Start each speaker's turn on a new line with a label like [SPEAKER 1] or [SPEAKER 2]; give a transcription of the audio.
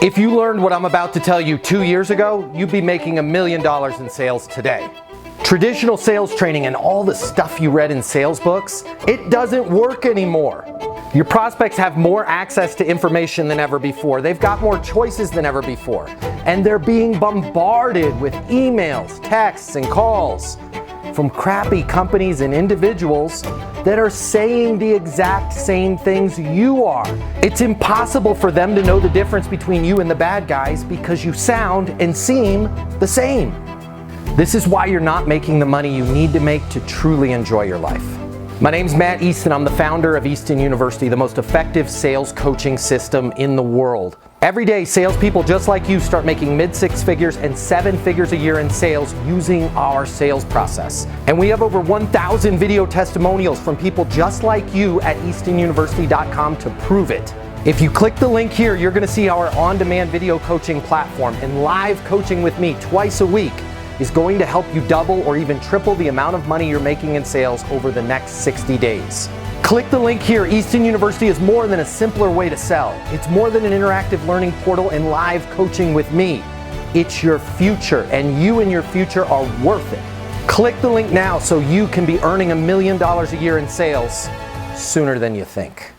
[SPEAKER 1] If you learned what I'm about to tell you 2 years ago, you'd be making $1 million in sales today. Traditional sales training and all the stuff you read in sales books, it doesn't work anymore. Your prospects have more access to information than ever before. They've got more choices than ever before. And they're being bombarded with emails, texts, and calls from crappy companies and individuals that are saying the exact same things you are. It's impossible for them to know the difference between you and the bad guys because you sound and seem the same. This is why you're not making the money you need to make to truly enjoy your life. My name's Matt Easton. I'm the founder of Easton University, the most effective sales coaching system in the world. Every day, salespeople just like you start making mid-six figures and 7 figures a year in sales using our sales process. And we have over 1,000 video testimonials from people just like you at eastonuniversity.com to prove it. If you click the link here, you're going to see our on-demand video coaching platform, and live coaching with me twice a week is going to help you double or even triple the amount of money you're making in sales over the next 60 days. Click the link here. Easton University is more than a simpler way to sell. It's more than an interactive learning portal and live coaching with me. It's your future, and you and your future are worth it. Click the link now so you can be earning $1 million a year in sales sooner than you think.